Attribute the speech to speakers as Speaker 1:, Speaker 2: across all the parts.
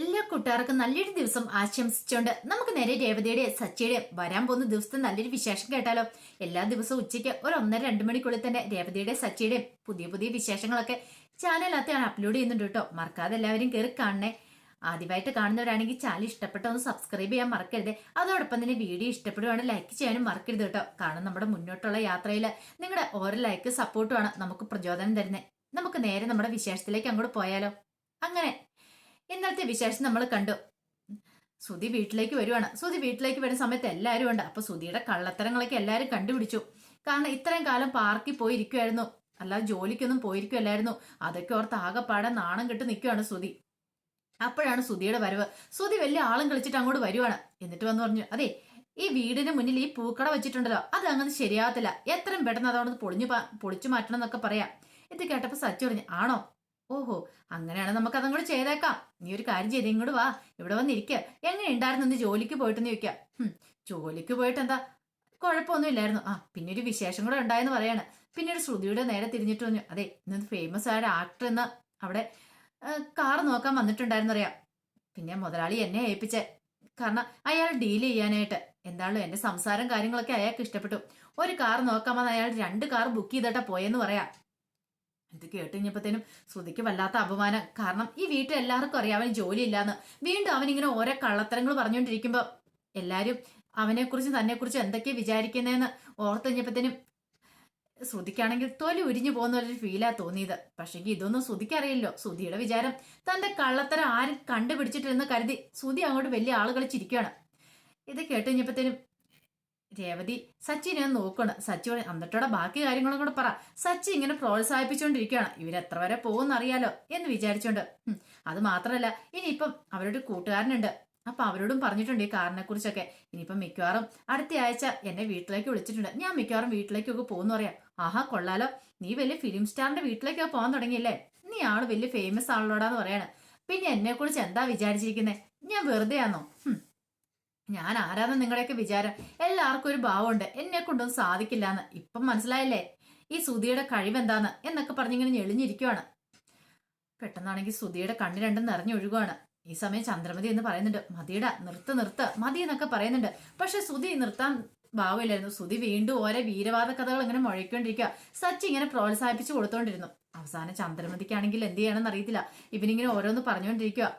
Speaker 1: എല്ലാ കൂട്ടുകാർക്കും നല്ലൊരു ദിവസം ആശംസിച്ചുകൊണ്ട് നമുക്ക് നേരെ രേവതിയുടെ സച്ചിയുടെ വരാൻ പോകുന്ന ദിവസത്തെ നല്ലൊരു വിശേഷം കേട്ടാലോ. എല്ലാ ദിവസവും ഉച്ചയ്ക്ക് ഒരു 1:30-2 മണിക്കുള്ളിൽ തന്നെ രേവതിയുടെ സച്ചിയുടെ പുതിയ പുതിയ വിശേഷങ്ങളൊക്കെ ചാനലിനകത്ത് അപ്ലോഡ് ചെയ്യുന്നുണ്ട് കേട്ടോ. മറക്കാതെ എല്ലാവരും കയറി കാണണേ. ആദ്യമായിട്ട് കാണുന്നവരാണെങ്കിൽ ചാനൽ ഇഷ്ടപ്പെട്ട ഒന്ന് സബ്സ്ക്രൈബ് ചെയ്യാൻ മറക്കരുത്. അതോടൊപ്പം തന്നെ വീഡിയോ ഇഷ്ടപ്പെടുവാണെങ്കിൽ ലൈക്ക് ചെയ്യാനും മറക്കരുത് കേട്ടോ. കാരണം നമ്മുടെ മുന്നോട്ടുള്ള യാത്രയിൽ നിങ്ങളുടെ ഓരോ ലൈക്ക് സപ്പോർട്ടുമാണ് നമുക്ക് പ്രചോദനം തരുന്നത്. നമുക്ക് നേരെ നമ്മുടെ വിശേഷത്തിലേക്ക് അങ്ങോട്ട് പോയാലോ. അങ്ങനെ ഇന്നത്തെ വിശേഷം നമ്മൾ കണ്ടു. സുധി വീട്ടിലേക്ക് വരുവാണ്. സുധി വീട്ടിലേക്ക് വരുന്ന സമയത്ത് എല്ലാവരും ഉണ്ട്. അപ്പൊ സുധിയുടെ കള്ളത്തരങ്ങളൊക്കെ എല്ലാവരും കണ്ടുപിടിച്ചു. കാരണം ഇത്രയും കാലം പാർക്കിൽ പോയിരിക്കുമായിരുന്നു, അല്ലാതെ ജോലിക്കൊന്നും പോയിരിക്കുമല്ലായിരുന്നു. അതൊക്കെ ഓർത്ത് ആകെപ്പാടെ നാണം കെട്ട് നിൽക്കുവാണ് സുധി. അപ്പോഴാണ് സുധിയുടെ വരവ്. സുധി വലിയ ആളും കളിച്ചിട്ട് അങ്ങോട്ട് വരുവാണ്. എന്നിട്ട് വന്ന് പറഞ്ഞു, അതെ ഈ വീടിന് മുന്നിൽ ഈ പൂക്കട വെച്ചിട്ടുണ്ടല്ലോ, അത് അങ്ങനെ ശരിയാകത്തില്ല, എത്രയും പെട്ടെന്ന് അതവിടെ പൊളിച്ചു മാറ്റണം എന്നൊക്കെ പറയാം. ഇത് കേട്ടപ്പോ സച്ചു പറഞ്ഞു, ആണോ, ഓഹോ അങ്ങനെയാണ്, നമുക്ക് അതും കൂടെ ചെയ്തേക്കാം. നീ ഒരു കാര്യം ചെയ്ത് ഇങ്ങോട്ട് വാ, ഇവിടെ വന്നിരിക്കുക. എങ്ങനെ ഉണ്ടായിരുന്നു ഇന്ന് ജോലിക്ക് പോയിട്ടെന്ന് ചോദിക്കാം. ജോലിക്ക് പോയിട്ട് എന്താ, കുഴപ്പമൊന്നും ഇല്ലായിരുന്നു. പിന്നെ ഒരു വിശേഷം കൂടെ ഉണ്ടായെന്ന് പറയാണ്. പിന്നീട് ശ്രുതിയുടെ നേരെ തിരിഞ്ഞിട്ട് പറഞ്ഞു, അതെ ഇന്ന് ഫേമസ് ആയ ആക്ടർ എന്ന് അവിടെ കാർ നോക്കാൻ വന്നിട്ടുണ്ടായിരുന്നു അറിയാം. പിന്നെ മുതലാളി എന്നെ ഏൽപ്പിച്ചേ, കാരണം അയാൾ ഡീൽ ചെയ്യാനായിട്ട്. എന്താണല്ലോ എന്റെ സംസാരം കാര്യങ്ങളൊക്കെ അയാൾക്ക് ഇഷ്ടപ്പെട്ടു. ഒരു കാർ നോക്കാൻ വന്ന് അയാൾ 2 കാർ ബുക്ക് ചെയ്തിട്ടാ പോയെന്ന് പറയാം. ഇത് കേട്ട് കഴിഞ്ഞപ്പോഴത്തേനും ശ്രുതിക്ക് വല്ലാത്ത അപമാനം. കാരണം ഈ വീട്ടിൽ എല്ലാവർക്കും അറിയാം അവന് ജോലിയില്ലാന്ന്. വീണ്ടും അവനിങ്ങനെ ഓരോ കള്ളത്തരങ്ങൾ പറഞ്ഞുകൊണ്ടിരിക്കുമ്പോ എല്ലാരും അവനെക്കുറിച്ച് തന്നെക്കുറിച്ച് എന്തൊക്കെയാ വിചാരിക്കുന്നതെന്ന് ഓർത്ത് കഴിഞ്ഞപ്പോഴത്തേനും ശ്രുതിക്കാണെങ്കിൽ തൊലി ഉരിഞ്ഞു പോകുന്ന ഒരു ഫീലാ തോന്നിയത്. പക്ഷേ ഇതൊന്നും ശ്രുതിക്ക് അറിയില്ലോ. ശ്രുതിയുടെ വിചാരം തന്റെ കള്ളത്തരം ആരും കണ്ടുപിടിച്ചിട്ടില്ലെന്ന് കരുതി ശ്രുതി അങ്ങോട്ട് വലിയ ആളുകൾ ചിരിക്കുകയാണ്. ഇത് കേട്ട് കഴിഞ്ഞപ്പോഴത്തേനും രേവതി സച്ചിനെ നോക്കണം. സച്ചി എന്നിട്ടോടെ ബാക്കി കാര്യങ്ങളും കൂടെ പറ. സച്ചി ഇങ്ങനെ പ്രോത്സാഹിപ്പിച്ചുകൊണ്ടിരിക്കുകയാണ്. ഇവരെത്ര വരെ പോകുമെന്ന് അറിയാലോ എന്ന് വിചാരിച്ചോണ്ട്. അത് മാത്രമല്ല, ഇനിയിപ്പം അവരുടെ കൂട്ടുകാരനുണ്ട്. അപ്പൊ അവരോടും പറഞ്ഞിട്ടുണ്ട് ഈ കാറിനെ കുറിച്ചൊക്കെ. ഇനിയിപ്പം മിക്കവാറും അടുത്ത ആഴ്ച എന്നെ വീട്ടിലേക്ക് വിളിച്ചിട്ടുണ്ട്. ഞാൻ മിക്കവാറും വീട്ടിലേക്കൊക്കെ പോകുന്നു പറയാം. ആഹാ കൊള്ളാലോ, നീ വലിയ ഫിലിം സ്റ്റാറിന്റെ വീട്ടിലേക്കൊക്കെ പോകാൻ തുടങ്ങിയില്ലേ, നീ ആള് വലിയ ഫേമസ് ആളോടാന്ന് പറയാണ്. പിന്നെ എന്നെ കുറിച്ച് എന്താ വിചാരിച്ചിരിക്കുന്നേ, ഞാൻ വെറുതെ ആണോ? ഞാൻ ആരാധന നിങ്ങളുടെയൊക്കെ വിചാരം. എല്ലാവർക്കും ഒരു ഭാവമുണ്ട്, എന്നെ കൊണ്ടൊന്നും സാധിക്കില്ല എന്ന് ഇപ്പം മനസ്സിലായല്ലേ ഈ സുധിയുടെ കഴിവെന്താന്ന് എന്നൊക്കെ പറഞ്ഞിങ്ങനെ ഞെളിഞ്ഞിരിക്കുവാണ്. പെട്ടെന്നാണെങ്കിൽ സുധിയുടെ കണ്ണ് രണ്ടും നിറഞ്ഞൊഴുകുവാണ്. ഈ സമയം ചന്ദ്രമതി എന്ന് പറയുന്നുണ്ട്, മതിയുടെ നിർത്ത് മതി എന്നൊക്കെ പറയുന്നുണ്ട്. പക്ഷെ സുധി നിർത്താൻ ഭാവമില്ലായിരുന്നു. സുധി വീണ്ടും ഓരോ വീരവാദ കഥകൾ ഇങ്ങനെ മുഴക്കൊണ്ടിരിക്കുക. സച്ചി ഇങ്ങനെ പ്രോത്സാഹിപ്പിച്ചു കൊടുത്തോണ്ടിരുന്നു. അവസാനം ചന്ദ്രമതിക്കാണെങ്കിൽ എന്ത് ചെയ്യണമെന്ന് അറിയത്തില്ല. ഇവനിങ്ങനെ ഓരോന്ന് പറഞ്ഞുകൊണ്ടിരിക്കുക.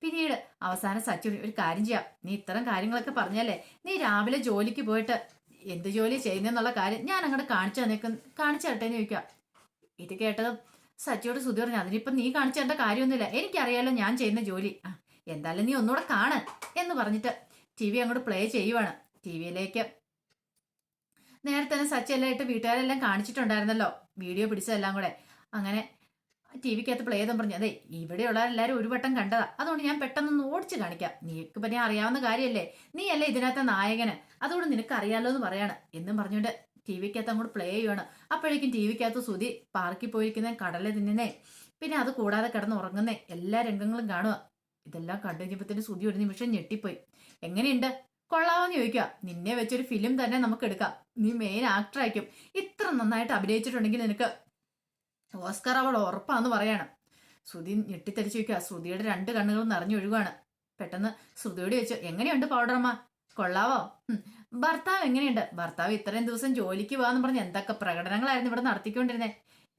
Speaker 1: പിന്നീട് അവസാനം സച്ചി ഒരു കാര്യം ചെയ്യാം, നീ ഇത്തരം കാര്യങ്ങളൊക്കെ പറഞ്ഞല്ലേ, നീ രാവിലെ ജോലിക്ക് പോയിട്ട് എന്ത് ജോലി ചെയ്യുന്നെന്നുള്ള കാര്യം ഞാൻ അങ്ങോട്ട് കാണിച്ചു തരട്ടേന്ന് ചോദിക്കാം. ഇത് കേട്ടതും സച്ചിയോട് സുധി പറഞ്ഞു, അതിനിപ്പം നീ കാണിച്ചു തരേണ്ട കാര്യമൊന്നുമില്ല, എനിക്കറിയാലോ ഞാൻ ചെയ്യുന്ന ജോലി. എന്തായാലും നീ ഒന്നുകൂടെ കാണ് എന്ന് പറഞ്ഞിട്ട് TV അങ്ങോട്ട് പ്ലേ ചെയ്യുവാണ്. TVയിലേക്ക് നേരത്തെ തന്നെ സച്ചി എല്ലാം ഇട്ട് വീട്ടുകാരെല്ലാം കാണിച്ചിട്ടുണ്ടായിരുന്നല്ലോ, വീഡിയോ പിടിച്ചതെല്ലാം കൂടെ. അങ്ങനെ TVക്കകത്ത് പ്ലേ ചെയ്തെന്ന് പറഞ്ഞു, അതെ ഇവിടെയുള്ള എല്ലാവരും ഒരു വട്ടം കണ്ടതാ, അതുകൊണ്ട് ഞാൻ പെട്ടെന്നൊന്ന് ഓടിച്ച് കാണിക്കാം. നീക്ക് പിന്നെ അറിയാവുന്ന കാര്യമല്ലേ, നീ അല്ലേ ഇതിനകത്തെ നായകന്, അതുകൊണ്ട് നിനക്ക് അറിയാലോ എന്ന് പറയാണ്. എന്നും പറഞ്ഞുകൊണ്ട് TVക്കകത്ത് അങ്ങോട്ട് പ്ലേ ചെയ്യുവാണ്. അപ്പോഴേക്കും TVക്കകത്ത് സുധി പാർക്കിൽ പോയിരിക്കുന്ന, കടല തിന്നുന്നേ, പിന്നെ അത് കൂടാതെ കിടന്ന് ഉറങ്ങുന്നേ എല്ലാ രംഗങ്ങളും കാണുക. ഇതെല്ലാം കണ്ടു കഴിഞ്ഞപ്പോഴത്തേന് സുധി ഒരു നിമിഷം ഞെട്ടിപ്പോയി. എങ്ങനെയുണ്ട്, കൊള്ളാവെന്ന് ചോദിക്കുക. നിന്നെ വെച്ചൊരു ഫിലിം തന്നെ നമുക്ക് എടുക്കാം, നീ മെയിൻ ആക്ടർ ആയിരിക്കും, ഇത്ര നന്നായിട്ട് അഭിനയിച്ചിട്ടുണ്ടെങ്കിൽ നിനക്ക് ഓസ്കാർ അവാർഡ് ഉറപ്പാന്ന് പറയാണ്. ശ്രുതി ഞെട്ടിത്തെറിച്ച് വയ്ക്കുക. ശ്രുതിയുടെ 2 കണ്ണുകളും നിറഞ്ഞൊഴുകുകയാണ്. പെട്ടെന്ന് ശ്രുതിയോട് ചോദിച്ചു, എങ്ങനെയുണ്ട് പൗഡറമ്മ, കൊള്ളാവോ? ഭർത്താവ് എങ്ങനെയുണ്ട്? ഭർത്താവ് ഇത്രയും ദിവസം ജോലിക്ക് പോകാന്ന് പറഞ്ഞ് എന്തൊക്കെ പ്രകടനങ്ങളായിരുന്നു ഇവിടെ നടത്തിക്കൊണ്ടിരുന്നേ,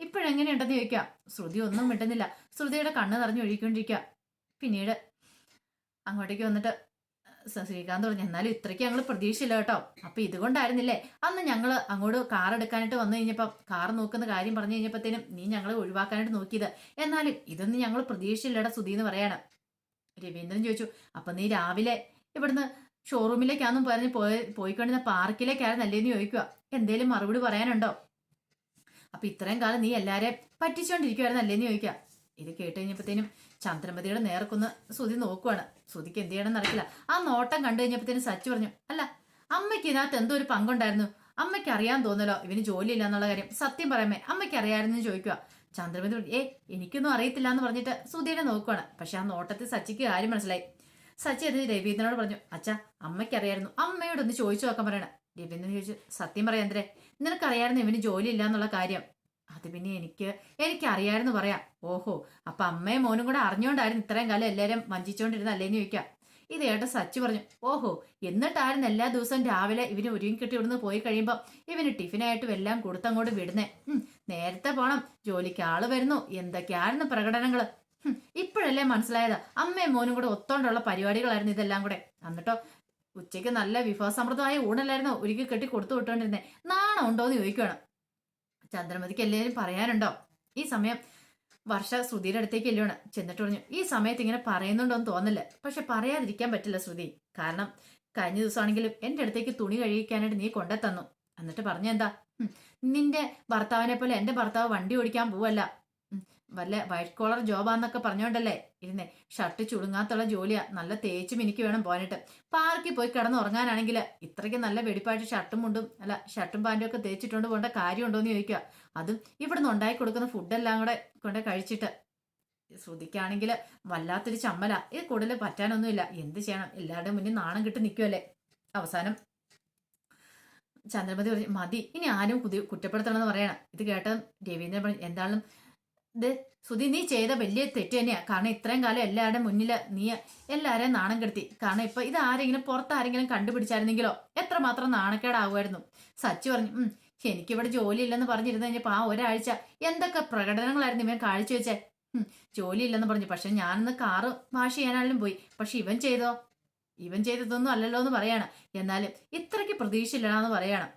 Speaker 1: ഇപ്പോഴെങ്ങനെയുണ്ടെന്ന് ചോദിക്കാം. ശ്രുതി ഒന്നും മിണ്ടുന്നില്ല. ശ്രുതിയുടെ കണ്ണ് നിറഞ്ഞൊഴുകിക്കൊണ്ടിരിക്കുക. പിന്നീട് അങ്ങോട്ടേക്ക് വന്നിട്ട് ശ്രീകാന്ത് പറഞ്ഞു, എന്നാലും ഇത്രയ്ക്ക് ഞങ്ങൾ പ്രതീക്ഷയില്ല കേട്ടോ. അപ്പൊ ഇതുകൊണ്ടായിരുന്നില്ലേ അന്ന് ഞങ്ങൾ അങ്ങോട്ട് കാർ എടുക്കാനായിട്ട് വന്നു കഴിഞ്ഞപ്പം കാർ നോക്കുന്ന കാര്യം പറഞ്ഞു കഴിഞ്ഞപ്പോഴത്തേനും നീ ഞങ്ങളെ ഒഴിവാക്കാനായിട്ട് നോക്കിയത്, എന്നാലും ഇതൊന്നും ഞങ്ങൾ പ്രതീക്ഷയില്ലടാ സുധി എന്ന് പറയാണ്. രവീന്ദ്രൻ ചോദിച്ചു, അപ്പൊ നീ രാവിലെ ഇവിടുന്ന് ഷോറൂമിലേക്കാന്നും പറഞ്ഞ് പോയിക്കൊണ്ടിരുന്ന പാർക്കിലേക്കായിരുന്നല്ലേന്ന് ചോദിക്കുക. എന്തേലും മറുപടി പറയാനുണ്ടോ? അപ്പൊ ഇത്രയും കാലം നീ എല്ലാരെയും പറ്റിച്ചോണ്ടിരിക്കുവായിരുന്നല്ലേന്ന് ചോദിക്കുക. ഇത് കേട്ട് കഴിഞ്ഞപ്പോഴത്തേനും ചന്ദ്രമതിയുടെ നേർക്കൊന്ന് സുധി നോക്കുവാണ്. സുധിക്ക് എന്ത് ചെയ്യണമെന്ന് അറിയില്ല. ആ നോട്ടം കണ്ടു കഴിഞ്ഞപ്പോഴത്തേനും സച്ചു പറഞ്ഞു, അല്ല അമ്മയ്ക്ക് ഇതിനകത്ത് എന്തോ ഒരു പങ്കുണ്ടായിരുന്നു, അമ്മയ്ക്ക് അറിയാൻ തോന്നലോ ഇവന് ജോലിയില്ല എന്നുള്ള കാര്യം, സത്യം പറയാമേ അമ്മയ്ക്ക് അറിയാമായിരുന്നു ചോദിക്കുക. ചന്ദ്രമതി എനിക്കൊന്നും അറിയത്തില്ല എന്ന് പറഞ്ഞിട്ട് സുധിയെ നോക്കുവാണ്. പക്ഷെ ആ നോട്ടത്തിൽ സച്ചിക്ക് കാര്യം മനസ്സിലായി. സച്ചി അത് രവീന്ദ്രനോട് പറഞ്ഞു, അച്ഛാ അമ്മയ്ക്ക് അറിയായിരുന്നു, അമ്മയോട് ഒന്ന് ചോദിച്ചു നോക്കാൻ പറയണം. രവീന്ദ്രൻ ചോദിച്ചു, സത്യം പറയാം എന്തേ, നിനക്കറിയായിരുന്നു ഇവന് ജോലിയില്ല എന്നുള്ള കാര്യം? അത് പിന്നെ എനിക്കറിയായിരുന്നു പറയാം. ഓഹോ, അപ്പൊ അമ്മയും മോനും കൂടെ അറിഞ്ഞോണ്ടായിരുന്നു ഇത്രയും കാലം എല്ലാരും വഞ്ചിച്ചോണ്ടിരുന്ന അല്ലേന്ന് ചോദിക്കാം. ഇത് ഏട്ടൻ സച്ചി പറഞ്ഞു. ഓഹോ, എന്നിട്ടായിരുന്നു എല്ലാ ദിവസവും രാവിലെ ഇവന് ഒരുങ്ങി കെട്ടി ഇവിടുന്ന് പോയി കഴിയുമ്പോ ഇവന് ടിഫിനായിട്ടും എല്ലാം കൊടുത്തങ്ങോട്ട് വിടുന്നേ. നേരത്തെ പോണം, ജോലിക്ക് ആള് വരുന്നു, എന്തൊക്കെയായിരുന്നു പ്രകടനങ്ങള്. ഇപ്പോഴല്ലേ മനസ്സിലായത് അമ്മയും മോനും കൂടെ ഒത്തോണ്ടുള്ള പരിപാടികളായിരുന്നു ഇതെല്ലാം കൂടെ. എന്നിട്ടോ ഉച്ചയ്ക്ക് നല്ല വിഭവസമൃദ്ധമായ ഊണല്ലായിരുന്നു ഒരുക്കി കെട്ടി കൊടുത്തു വിട്ടോണ്ടിരുന്നേ. നാണം ഉണ്ടോന്ന് ചോദിക്കുകയാണ്. ചന്ദ്രമതിക്ക് എല്ലാവരും പറയാനുണ്ടോ? ഈ സമയം വർഷ ശ്രുതിയുടെ അടുത്തേക്ക് എല്ലുവാണ്. ചെന്നിട്ട് പറഞ്ഞു, ഈ സമയത്ത് ഇങ്ങനെ പറയുന്നുണ്ടോന്ന് തോന്നില്ല, പക്ഷെ പറയാതിരിക്കാൻ പറ്റില്ല ശ്രുതി. കാരണം കഴിഞ്ഞ ദിവസമാണെങ്കിലും എന്റെ അടുത്തേക്ക് തുണി കഴുകിക്കാനായിട്ട് നീ കൊണ്ടു തന്നു. എന്നിട്ട് പറഞ്ഞെന്താ, നിന്റെ ഭർത്താവിനെ പോലെ എന്റെ ഭർത്താവ് വണ്ടി ഓടിക്കാൻ പോവല്ല, വല്ല വൈറ്റ് കോളർ ജോബാന്നൊക്കെ പറഞ്ഞോണ്ടല്ലേ ഇരുന്നേ. ഷർട്ട് ചുളുങ്ങാത്തുള്ള ജോലിയാ, നല്ല തേച്ച് മിനിക്ക് വേണം പോകാനായിട്ട്. പാർക്കിൽ പോയി കിടന്ന് ഉറങ്ങാനാണെങ്കിൽ ഇത്രയ്ക്ക് നല്ല വെടിപ്പായിട്ട് ഷർട്ടും പാൻറ്റും ഒക്കെ തേച്ചിട്ടുണ്ട് പോകേണ്ട കാര്യമുണ്ടോന്ന് ചോദിക്കുക. അതും ഇവിടുന്ന് ഉണ്ടാക്കി കൊടുക്കുന്ന ഫുഡെല്ലാം കൂടെ കൊണ്ട് കഴിച്ചിട്ട്. ശ്രുതിക്കാണെങ്കിൽ വല്ലാത്തൊരു ചമ്മല. ഇത് കൂടുതൽ പറ്റാനൊന്നുമില്ല, എന്ത് ചെയ്യണം, എല്ലാവരുടെയും മുന്നിൽ നാണം കിട്ടി നിൽക്കുമല്ലേ. അവസാനം ചന്ദ്രമതി പറഞ്ഞു, മതി, ഇനി ആരും കുറ്റപ്പെടുത്തണമെന്ന് പറയണം. ഇത് കേട്ട രവീന്ദ്രൻ പറഞ്ഞു, എന്താണെന്നും ഇത് ശ്രുതി നീ ചെയ്ത വലിയ തെറ്റ് തന്നെയാ. കാരണം ഇത്രയും കാലം എല്ലാവരുടെ മുന്നിൽ നീ എല്ലാവരെയും നാണം കെടുത്തി. കാരണം ഇപ്പൊ ഇത് ആരെങ്കിലും പുറത്താരെങ്കിലും കണ്ടുപിടിച്ചായിരുന്നെങ്കിലോ എത്രമാത്രം നാണക്കേടാവുമായിരുന്നു. സച്ചി പറഞ്ഞു, എനിക്കിവിടെ ജോലിയില്ലെന്ന് പറഞ്ഞിരുന്നു കഴിഞ്ഞപ്പോ ആ ഒരാഴ്ച എന്തൊക്കെ പ്രകടനങ്ങളായിരുന്നു ഇവൻ കാഴ്ചവെച്ചേ. ജോലിയില്ലെന്ന് പറഞ്ഞു, പക്ഷെ ഞാനിന്ന് കാറ് വാഷ് ചെയ്യാനാണെങ്കിലും പോയി. പക്ഷെ ഇവൻ ചെയ്തതൊന്നും അല്ലല്ലോ എന്ന് പറയാണ്. എന്നാലും ഇത്രയ്ക്ക് പ്രതീക്ഷയില്ലാന്ന് പറയാണ്.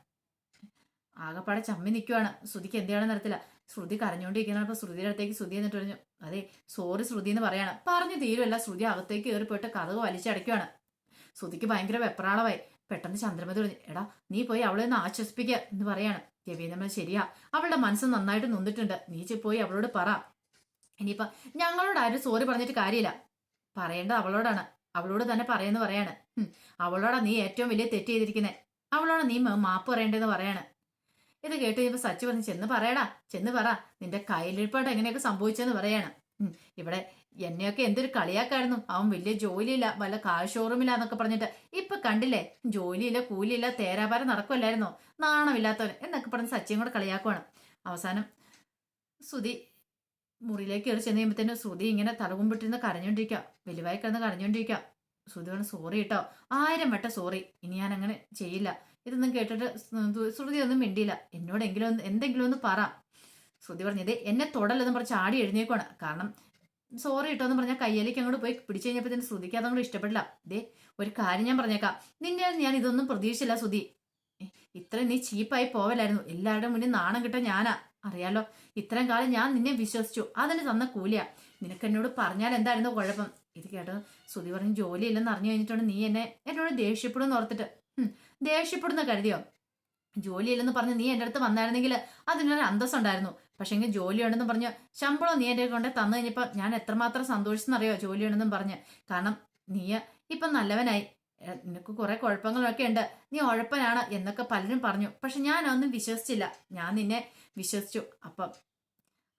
Speaker 1: ആകെപ്പാടെ ചമ്മി നിൽക്കുവാണ്. ശ്രുതിക്ക് എന്തെയാണെന്ന് അറിയത്തില്ല. ശ്രുതി കരഞ്ഞുകൊണ്ടിരിക്കുന്നപ്പോൾ ശ്രുതിയുടെ അടുത്തേക്ക് ശ്രുതി എന്നിട്ട് പറഞ്ഞു, അതെ സോറി ശ്രുതി എന്ന് പറയാണ്. പറഞ്ഞു തീരുമല്ല, ശ്രുതി അകത്തേക്ക് കയറി പോയിട്ട് കഥക് വലിച്ചടയ്ക്കുവാണ്. ശ്രുതിക്ക് ഭയങ്കര വെപ്രാളമായി. പെട്ടെന്ന് ചന്ദ്രമതി പറഞ്ഞു, എടാ നീ പോയി അവളെ ഒന്ന് ആശ്വസിപ്പിക്കുക എന്ന് പറയാണ്. രവീന്ദ്രൻ ശരിയാ, അവളുടെ മനസ്സ് നന്നായിട്ട് നൊന്നിട്ടുണ്ട്, നീ പോയി അവളോട് പറ. ഇനിയിപ്പം ഞങ്ങളോട് ആരും സോറി പറഞ്ഞിട്ട് കാര്യമില്ല, പറയേണ്ടത് അവളോടാണ്. അവളോട് തന്നെ പറയുമെന്ന് പറയാണ്. അവളോടാ നീ ഏറ്റവും വലിയ തെറ്റ് ചെയ്തിരിക്കുന്നത്, അവളോട് നീ മാപ്പ് പറയേണ്ടതെന്ന് പറയാണ്. ഇത് കേട്ട് കഴിഞ്ഞപ്പോ സച്ചി പറഞ്ഞു, ചെന്ന് പറ നിന്റെ കയ്യിലിരിപ്പാട്ട് എങ്ങനെയൊക്കെ സംഭവിച്ചെന്ന് പറയാണ്. ഇവിടെ എന്നെയൊക്കെ എന്തൊരു കളിയാക്കായിരുന്നു, അവൻ വലിയ ജോലിയില്ല, വല്ല കാർ ഷോറൂമില്ല എന്നൊക്കെ പറഞ്ഞിട്ട്. ഇപ്പൊ കണ്ടില്ലേ, ജോലിയില്ല കൂലിയില്ല, തേരാപാരം നടക്കുമല്ലായിരുന്നോ, നാണമില്ലാത്തവൻ എന്നൊക്കെ പറഞ്ഞ് സച്ചിയും കൂടെ കളിയാക്കുവാണ്. അവസാനം ശ്രുതി മുറിയിലേക്ക് കയറി ചെന്ന് കഴിയുമ്പോഴത്തേനും ശ്രുതി ഇങ്ങനെ തലകുമ്പിട്ടിരുന്ന് കരഞ്ഞോണ്ടിരിക്കുക, വലിവായി കിടന്ന് കരഞ്ഞോണ്ടിരിക്കുക. ശ്രുതി പറഞ്ഞു, സോറി കേട്ടോ, 1000 വട്ടം സോറി, ഇനി ഞാൻ അങ്ങനെ ചെയ്യില്ല. ഇതൊന്നും കേട്ടിട്ട് ശ്രുതി ഒന്നും മിണ്ടിയില്ല. എന്നോടെങ്കിലും എന്തെങ്കിലും ഒന്ന് പറ. ശ്രുതി പറഞ്ഞത് എന്നെ തൊടല്ലെന്ന് പറഞ്ഞ് ചാടി എഴുന്നേക്കുവാണ്. കാരണം സോറി ഇട്ടോന്ന് പറഞ്ഞാൽ കയ്യിലേക്ക് അങ്ങോട്ട് പോയി പിടിച്ചു കഴിഞ്ഞപ്പോഴത്തേന് ശ്രുതിക്ക് അതങ്ങോട്ട് ഇഷ്ടപ്പെടില്ല. ഒരു കാര്യം ഞാൻ പറഞ്ഞേക്കാം, നിന്നെ ഞാൻ ഇതൊന്നും പ്രതീക്ഷിച്ചില്ല ശ്രുതി, ഇത്രയും നീ ചീപ്പായി പോവലായിരുന്നു. എല്ലാവരുടെ മുന്നിൽ നാണം കിട്ടാൻ ഞാനാ, അറിയാലോ. ഇത്രയും കാലം ഞാൻ നിന്നെ വിശ്വസിച്ചു, അതിന് തന്ന കൂലിയാ. നിനക്ക് എന്നോട് പറഞ്ഞാൽ എന്തായിരുന്നു കുഴപ്പം. ഇത് കേട്ടോ ശ്രുതി പറഞ്ഞു, ജോലിയില്ലെന്ന് അറിഞ്ഞു കഴിഞ്ഞിട്ടുണ്ട് നീ എന്നോട് ദേഷ്യപ്പെടുമെന്ന് ഓർത്തിട്ട്. ദേഷ്യപ്പെടുന്ന കരുതിയോ? ജോലിയില്ലെന്ന് പറഞ്ഞ് നീ എൻ്റെ അടുത്ത് വന്നായിരുന്നെങ്കിൽ അതിനൊരു അന്തസ്സുണ്ടായിരുന്നു. പക്ഷെങ്കിൽ ജോലിയുണ്ടെന്ന് പറഞ്ഞ് ശമ്പളം നീ എൻ്റെ കൊണ്ട് തന്നു കഴിഞ്ഞപ്പോൾ ഞാൻ എത്രമാത്രം സന്തോഷിച്ചെന്നറിയോ ജോലിയുണ്ടെന്നും പറഞ്ഞ്. കാരണം നീ ഇപ്പം നല്ലവനായി, നിനക്ക് കുറെ കുഴപ്പങ്ങളൊക്കെ ഉണ്ട്, നീ ഉഴപ്പനാണ് എന്നൊക്കെ പലരും പറഞ്ഞു. പക്ഷെ ഞാനൊന്നും വിശ്വസിച്ചില്ല, ഞാൻ നിന്നെ വിശ്വസിച്ചു. അപ്പം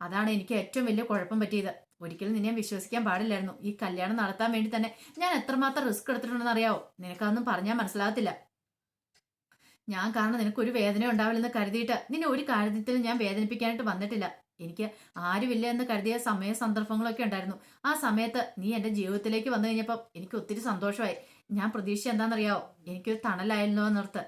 Speaker 1: അതാണ് എനിക്ക് ഏറ്റവും വലിയ കുഴപ്പം പറ്റിയത്. ഒരിക്കലും നിന്നെ വിശ്വസിക്കാൻ പാടില്ലായിരുന്നു. ഈ കല്യാണം നടത്താൻ വേണ്ടി തന്നെ ഞാൻ എത്രമാത്രം റിസ്ക് എടുത്തിട്ടുണ്ടെന്ന് അറിയാവോ? നിനക്കതൊന്നും പറഞ്ഞാൽ മനസ്സിലാകത്തില്ല. ഞാൻ കാരണം നിനക്കൊരു വേദന ഉണ്ടാവില്ലെന്ന് കരുതിയിട്ട് നിന്നെ ഒരു കാര്യത്തിലും ഞാൻ വേദനിപ്പിക്കാനായിട്ട് വന്നിട്ടില്ല. എനിക്ക് ആരുമില്ല എന്ന് കരുതിയ സമയ സന്ദർഭങ്ങളൊക്കെ ഉണ്ടായിരുന്നു. ആ സമയത്ത് നീ എൻ്റെ ജീവിതത്തിലേക്ക് വന്നു കഴിഞ്ഞപ്പോൾ എനിക്ക് ഒത്തിരി സന്തോഷമായി. ഞാൻ പ്രതീക്ഷ എന്താണെന്നറിയാവോ? എനിക്കൊരു തണലായല്ലോ എന്നോർത്ത്.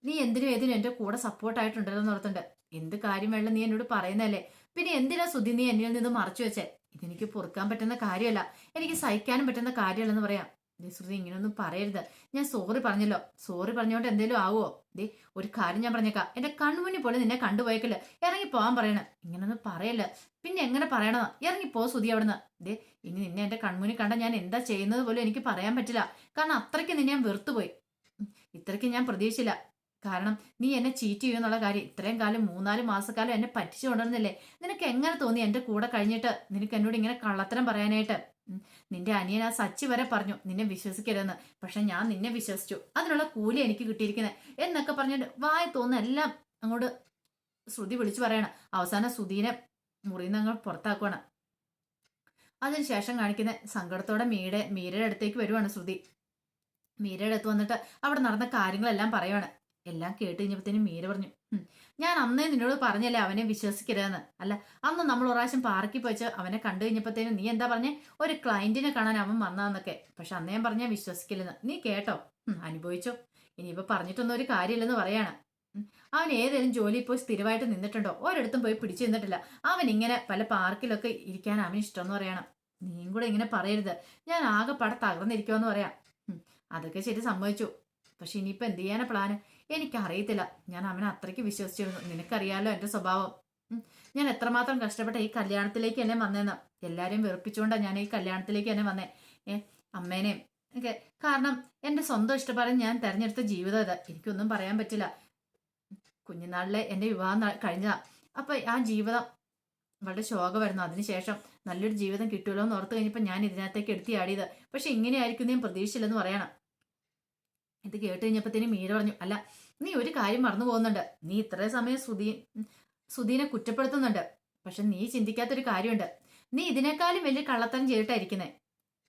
Speaker 1: നീ എന്തിനും ഏതിനും എൻ്റെ കൂടെ സപ്പോർട്ടായിട്ടുണ്ടല്ലോ എന്നോർത്തുണ്ട്. എന്ത് കാര്യം വേണ്ട നീ എന്നോട് പറയുന്നതല്ലേ, പിന്നെ എന്തിനാ സുധി നീ എന്നിൽ നിന്ന് മറച്ചു വെച്ചേ? ഇതെനിക്ക് പൊറുക്കാൻ പറ്റുന്ന കാര്യമല്ല, എനിക്ക് സഹിക്കാനും പറ്റുന്ന കാര്യമല്ലെന്ന് പറയാം. ശ്രുതി ഇങ്ങനെയൊന്നും പറയരുത്, ഞാൻ സോറി പറഞ്ഞല്ലോ, സോറി പറഞ്ഞോണ്ട് എന്തേലും ആവുമോ? ഒരു കാര്യം ഞാൻ പറഞ്ഞേക്കാം, എന്റെ കൺമുന്നിൽ പോലെ നിന്നെ കണ്ടുപോയേക്കല്, ഇറങ്ങി പോവാൻ പറയണം. ഇങ്ങനൊന്നും പറയല്ല, പിന്നെ എങ്ങനെ പറയണോ? ഇറങ്ങിപ്പോ സുധി അവിടുന്ന്. ഇനി നിന്നെ എന്റെ കൺമുന്നിൽ കണ്ട ഞാൻ എന്താ ചെയ്യുന്നത് പോലും എനിക്ക് പറയാൻ പറ്റില്ല. കാരണം അത്രയ്ക്ക് നിന്നെ ഞാൻ വെറുത്തുപോയി. ഇത്രയ്ക്ക് ഞാൻ പ്രതീക്ഷിച്ചില്ല. കാരണം നീ എന്നെ ചീറ്റ് ചെയ്യുമെന്നുള്ള കാര്യം ഇത്രയും കാലം 3-4 മാസക്കാലം എന്നെ പറ്റിച്ചു കൊണ്ടിരുന്നില്ലേ? നിനക്ക് എങ്ങനെ തോന്നി എന്റെ കൂടെ കഴിഞ്ഞിട്ട് നിനക്ക് എന്നോട് ഇങ്ങനെ കള്ളത്തരം പറയാനായിട്ട്? നിന്റെ അനിയൻ ആ സച്ചി വരെ പറഞ്ഞു നിന്നെ വിശ്വസിക്കരുതെന്ന്. പക്ഷെ ഞാൻ നിന്നെ വിശ്വസിച്ചു, അതിനുള്ള കൂലി എനിക്ക് കിട്ടിയിരിക്കുന്നത് എന്നൊക്കെ പറഞ്ഞിട്ട് വായി തോന്നുന്ന എല്ലാം അങ്ങോട്ട് ശ്രുതി വിളിച്ചു പറയണം. അവസാനം ശ്രുതിനെ മുറിയിൽ നിന്ന് പുറത്താക്കുവാണ്. അതിനുശേഷം കാണിക്കുന്ന സങ്കടത്തോടെ മീരയുടെ അടുത്തേക്ക് വരുവാണ് ശ്രുതി. മീരയുടെ അടുത്ത് വന്നിട്ട് അവിടെ നടന്ന കാര്യങ്ങളെല്ലാം പറയുവാണ്. എല്ലാം കേട്ട് കഴിഞ്ഞപ്പോഴത്തേനും മീര പറഞ്ഞു, ഞാൻ അന്നേ നിന്നോട് പറഞ്ഞല്ലേ അവനെ വിശ്വസിക്കരുതെന്ന്. അല്ല, അന്ന് നമ്മൾ ഒരു പ്രാവശ്യം പാർക്കിൽ പോയിച്ച് അവനെ കണ്ടു കഴിഞ്ഞപ്പോഴത്തേനും നീ എന്താ പറഞ്ഞേ, ഒരു ക്ലയന്റിനെ കാണാൻ അവൻ വന്നതെന്നൊക്കെ. പക്ഷെ അന്നേ ഞാൻ പറഞ്ഞാൽ വിശ്വസിക്കില്ലെന്ന്. നീ കേട്ടോ, അനുഭവിച്ചോ. ഇനിയിപ്പോ പറഞ്ഞിട്ടൊന്നും ഒരു കാര്യമില്ലെന്ന് പറയാണ്. അവൻ ഏതെങ്കിലും ജോലിയിൽ പോയി സ്ഥിരമായിട്ട് നിന്നിട്ടുണ്ടോ? ഒരിടത്തും പോയി പിടിച്ചു നിന്നിട്ടില്ല. അവൻ ഇങ്ങനെ പല പാർക്കിലൊക്കെ ഇരിക്കാൻ അവന് ഇഷ്ടമെന്ന് പറയണം. നീയും കൂടെ ഇങ്ങനെ പറയരുത്, ഞാൻ ആകെ പട തകർന്നിരിക്കുമെന്ന് പറയാം. അതൊക്കെ ശരി, സമ്മതിച്ചു. പക്ഷെ ഇനിയിപ്പോ എന്ത് ചെയ്യാനാ പ്ലാന്? എനിക്കറിയത്തില്ല. ഞാൻ അവനെ അത്രയ്ക്ക് വിശ്വസിച്ചിരുന്നു. നിനക്കറിയാലോ എന്റെ സ്വഭാവം. ഞാൻ എത്രമാത്രം കഷ്ടപ്പെട്ട ഈ കല്യാണത്തിലേക്ക് എന്നെ വന്നേന്ന്. എല്ലാരെയും വെറുപ്പിച്ചുകൊണ്ടാണ് ഞാൻ ഈ കല്യാണത്തിലേക്ക് തന്നെ വന്നേ. അമ്മേനെയും ഒക്കെ. കാരണം എന്റെ സ്വന്തം ഇഷ്ടപ്രകാരം ഞാൻ തെരഞ്ഞെടുത്ത ജീവിതം ഇത്. എനിക്കൊന്നും പറയാൻ പറ്റില്ല. കുഞ്ഞുനാളിലെ എന്റെ വിവാഹം കഴിഞ്ഞതാ. അപ്പൊ ആ ജീവിതം വളരെ ശോകമായിരുന്നു. അതിനുശേഷം നല്ലൊരു ജീവിതം കിട്ടുമല്ലോ എന്ന് ഓർത്ത് കഴിഞ്ഞപ്പോൾ ഞാൻ ഇതിനകത്തേക്ക് എടുത്തിയാടിയത്. പക്ഷെ ഇങ്ങനെയായിരിക്കും ഞാൻ പ്രതീക്ഷിച്ചില്ലെന്ന് പറയണം. ഇത് കേട്ട് കഴിഞ്ഞപ്പോഴത്തേനും മീര പറഞ്ഞു, അല്ല, നീ ഒരു കാര്യം മറന്നു പോകുന്നുണ്ട്. നീ ഇത്രയും സമയം സുധീനെ കുറ്റപ്പെടുത്തുന്നുണ്ട്. പക്ഷെ നീ ചിന്തിക്കാത്തൊരു കാര്യമുണ്ട്. നീ ഇതിനേക്കാളും വലിയ കള്ളത്തരം ചെയ്തിട്ടായിരിക്കുന്നേ.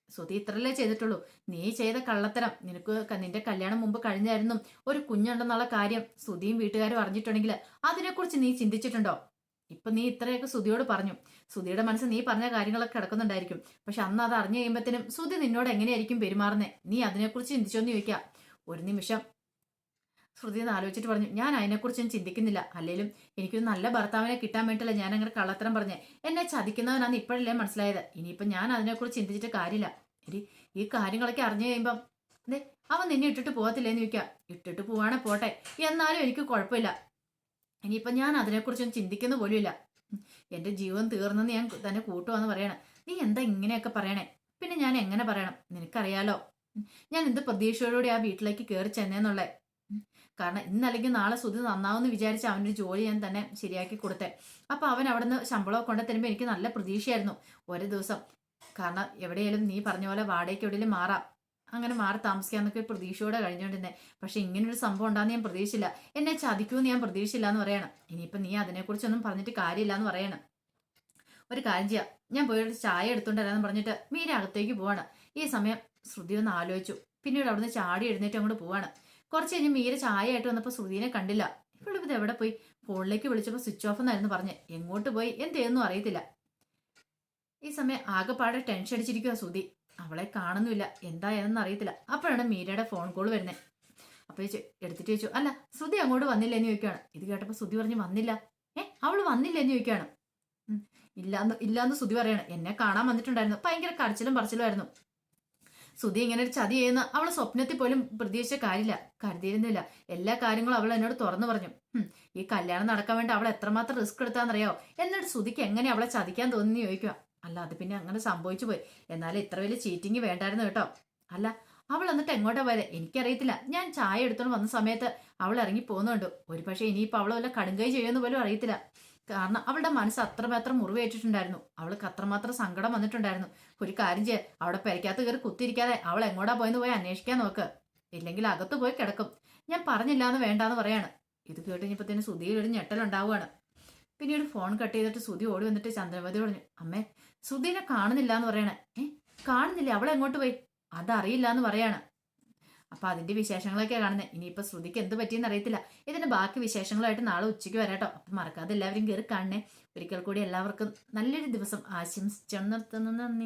Speaker 1: സുധി ഇത്രല്ലേ ചെയ്തിട്ടുള്ളൂ. നീ ചെയ്ത കള്ളത്തരം നിനക്ക് നിന്റെ കല്യാണം മുമ്പ് കഴിഞ്ഞായിരുന്നു ഒരു കുഞ്ഞുണ്ടെന്നുള്ള കാര്യം സുധിയും വീട്ടുകാരും അറിഞ്ഞിട്ടുണ്ടെങ്കിൽ അതിനെക്കുറിച്ച് നീ ചിന്തിച്ചിട്ടുണ്ടോ? ഇപ്പൊ നീ ഇത്രയൊക്കെ സുധിയോട് പറഞ്ഞു. സുധിയുടെ മനസ്സ് നീ പറഞ്ഞ കാര്യങ്ങളൊക്കെ കിടക്കുന്നുണ്ടായിരിക്കും. പക്ഷെ അന്ന് അത് അറിഞ്ഞു കഴിയുമ്പത്തിനും സുധി നിന്നോട് എങ്ങനെയായിരിക്കും പെരുമാറുന്നേ, നീ അതിനെക്കുറിച്ച് ചിന്തിച്ചോന്ന് ചോദിക്കാം. ഒരു നിമിഷം ശ്രുതി എന്ന് ആലോചിച്ചിട്ട് പറഞ്ഞു, ഞാൻ അതിനെക്കുറിച്ചൊന്നും ചിന്തിക്കുന്നില്ല. അല്ലെങ്കിലും എനിക്കൊരു നല്ല ഭർത്താവിനെ കിട്ടാൻ വേണ്ടിയില്ല ഞാൻ അങ്ങനെ കള്ളത്തരം പറഞ്ഞേ. എന്നെ ചതിക്കുന്നവനാന്ന് ഇപ്പോഴല്ലേ മനസ്സിലായത്. ഇനിയിപ്പം ഞാൻ അതിനെക്കുറിച്ച് ചിന്തിച്ചിട്ട് കാര്യമില്ല. എടി, ഈ കാര്യങ്ങളൊക്കെ അറിഞ്ഞു കഴിയുമ്പം അവൻ നിന്നെ ഇട്ടിട്ട് പോകത്തില്ലേന്ന് ചോദിക്കാം. ഇട്ടിട്ട് പോവാണെ പോട്ടെ, എന്നാലും എനിക്ക് കുഴപ്പമില്ല. ഇനിയിപ്പം ഞാൻ അതിനെക്കുറിച്ചൊന്നും ചിന്തിക്കുന്ന പോലുമില്ല. എന്റെ ജീവൻ തീർന്നെന്ന് ഞാൻ തന്നെ കൂട്ടുവാന്ന് പറയണം. നീ എന്താ ഇങ്ങനെയൊക്കെ പറയണേ? പിന്നെ ഞാൻ എങ്ങനെ പറയണം? നിനക്കറിയാലോ ഞാൻ എന്ത് പ്രതീക്ഷയോടുകൂടി ആ വീട്ടിലേക്ക് കയറി ചെന്നേന്നുള്ളേ. കാരണം ഇന്നല്ലെങ്കിൽ നാളെ സുധി നന്നാവെന്ന് വിചാരിച്ച് അവനൊരു ജോലി ഞാൻ തന്നെ ശരിയാക്കി കൊടുത്തേ. അപ്പൊ അവൻ അവിടെ നിന്ന് ശമ്പളമൊക്കെ കൊണ്ട് തരുമ്പോൾ എനിക്ക് നല്ല പ്രതീക്ഷയായിരുന്നു ഒരു ദിവസം. കാരണം എവിടെയാലും നീ പറഞ്ഞ പോലെ വാടകയ്ക്ക് എവിടെയും മാറാം, അങ്ങനെ മാറി താമസിക്കാന്നൊക്കെ പ്രതീക്ഷയോടെ കഴിഞ്ഞുകൊണ്ടിരുന്നേ. പക്ഷെ ഇങ്ങനൊരു സംഭവം ഉണ്ടാന്ന് ഞാൻ പ്രതീക്ഷിച്ചില്ല. എന്നെ ചതിക്കുമെന്ന് ഞാൻ പ്രതീക്ഷിച്ചില്ല എന്ന് പറയണം. ഇനിയിപ്പം നീ അതിനെക്കുറിച്ചൊന്നും പറഞ്ഞിട്ട് കാര്യമില്ല എന്ന് പറയണം. ഒരു കാര്യം ചെയ്യാം, ഞാൻ പോയിട്ട് ചായ എടുത്തോണ്ട് വരാമെന്ന് പറഞ്ഞിട്ട് മീര അകത്തേക്ക് പോവാണ്. ഈ സമയം ശ്രുതി ഒന്ന് ആലോചിച്ചു. പിന്നീട് അവിടുന്ന് ചാടി എഴുന്നേറ്റ് അങ്ങോട്ട് പോവാണ്. കുറച്ച് കഴിഞ്ഞ് മീര ചായ ആയിട്ട് വന്നപ്പോൾ ശ്രുതിനെ കണ്ടില്ല. ഇവളിത് എവിടെ പോയി? ഫോണിലേക്ക് വിളിച്ചപ്പോൾ സ്വിച്ച് ഓഫ് എന്നായിരുന്നു പറഞ്ഞ്. എങ്ങോട്ട് പോയി എന്തെയൊന്നും അറിയത്തില്ല. ഈ സമയം ആകെപ്പാടെ ടെൻഷൻ അടിച്ചിരിക്കുക ശ്രുതി. അവളെ കാണുന്നില്ല, എന്താ ഏതെന്ന് അറിയത്തില്ല. അപ്പോഴാണ് മീരയുടെ ഫോൺ കോൾ വരുന്നത്. അപ്പൊ എടുത്തിട്ട് ചോദിച്ചു, അല്ല ശ്രുതി അങ്ങോട്ട് വന്നില്ലെന്ന് ചോദിക്കുകയാണ്. ഇത് കേട്ടപ്പോൾ ശ്രുതി പറഞ്ഞു, വന്നില്ല. അവള് വന്നില്ലെന്ന് ചോദിക്കുകയാണ്. ഇല്ലാന്ന് ശ്രുതി പറയാണ്. എന്നെ കാണാൻ വന്നിട്ടുണ്ടായിരുന്നു, ഭയങ്കര കരച്ചിലും പറച്ചിലുമായിരുന്നു. സുധി ഇങ്ങനെ ഒരു ചതി ചെയ്യുന്ന അവൾ സ്വപ്നത്തിൽ പോലും പ്രതീക്ഷിച്ച കാര്യമില്ല, കരുതിയിരുന്നില്ല. എല്ലാ കാര്യങ്ങളും അവൾ എന്നോട് തുറന്നു പറഞ്ഞു. ഈ കല്യാണം നടക്കാൻ വേണ്ടി അവൾ എത്രമാത്രം റിസ്ക് എടുത്താന്നറിയോ? എന്നിട്ട് സുധിക്ക് എങ്ങനെ അവളെ ചതിക്കാൻ തോന്നി ചോദിക്കുക. അല്ല, അത് പിന്നെ അങ്ങനെ സംഭവിച്ചു പോയി. എന്നാലും ഇത്ര വലിയ ചീറ്റിങ് വേണ്ടായിരുന്നു കേട്ടോ. അല്ല, അവൾ എന്നിട്ട് എങ്ങോട്ടാ പോയത്? എനിക്കറിയത്തില്ല. ഞാൻ ചായ എടുത്തോണ്ട് വന്ന സമയത്ത് അവൾ ഇറങ്ങി പോകുന്നുണ്ട്. ഒരു പക്ഷേ ഇനിയിപ്പോൾ അവൾ വല്ല കടുങ്കൈ ചെയ്യുമെന്ന് പോലും അറിയത്തില്ല. കാരണം അവളുടെ മനസ്സ് അത്രമാത്രം മുറിവേറ്റിട്ടുണ്ടായിരുന്നു. അവൾക്ക് അത്രമാത്രം സങ്കടം വന്നിട്ടുണ്ടായിരുന്നു. ഒരു കാര്യം ചെയ്യ, അവിടെ പെരയ്ക്കകത്ത് കയറി കുത്തിരിക്കാതെ അവൾ എങ്ങോട്ടാ പോയെന്ന് പോയി അന്വേഷിക്കാൻ നോക്ക്. ഇല്ലെങ്കിൽ അകത്ത് പോയി കിടക്കും. ഞാൻ പറഞ്ഞില്ലാന്ന് വേണ്ടാന്ന് പറയാണ്. ഇത് കേട്ടുകഴിഞ്ഞപ്പോഴത്തേന് സുധിയിൽ ഒരു ഞെട്ടലുണ്ടാവുകയാണ്. പിന്നീട് ഫോൺ കട്ട് ചെയ്തിട്ട് സുധി ഓടി വന്നിട്ട് ചന്ദ്രമതി പറഞ്ഞു, അമ്മേ സുധീനെ കാണുന്നില്ല എന്ന് പറയണേ. കാണുന്നില്ല, അവൾ എങ്ങോട്ട് പോയി? അതറിയില്ല എന്ന് പറയാണ്. അപ്പൊ അതിന്റെ വിശേഷങ്ങളൊക്കെ കാണുന്നത്. ഇനിയിപ്പൊ ശ്രുതിക്ക് എന്ത് പറ്റിയെന്ന് അറിയത്തില്ല. ഇതിന്റെ ബാക്കി വിശേഷങ്ങളുമായിട്ട് നാളെ ഉച്ചയ്ക്ക് വരാട്ടോ. അപ്പൊ മറക്കാതെ എല്ലാവരും കയറി കാണണേ. ഒരിക്കൽ കൂടി എല്ലാവർക്കും നല്ലൊരു ദിവസം ആശംസിച്ചു നിർത്തുന്നു. നന്ദി.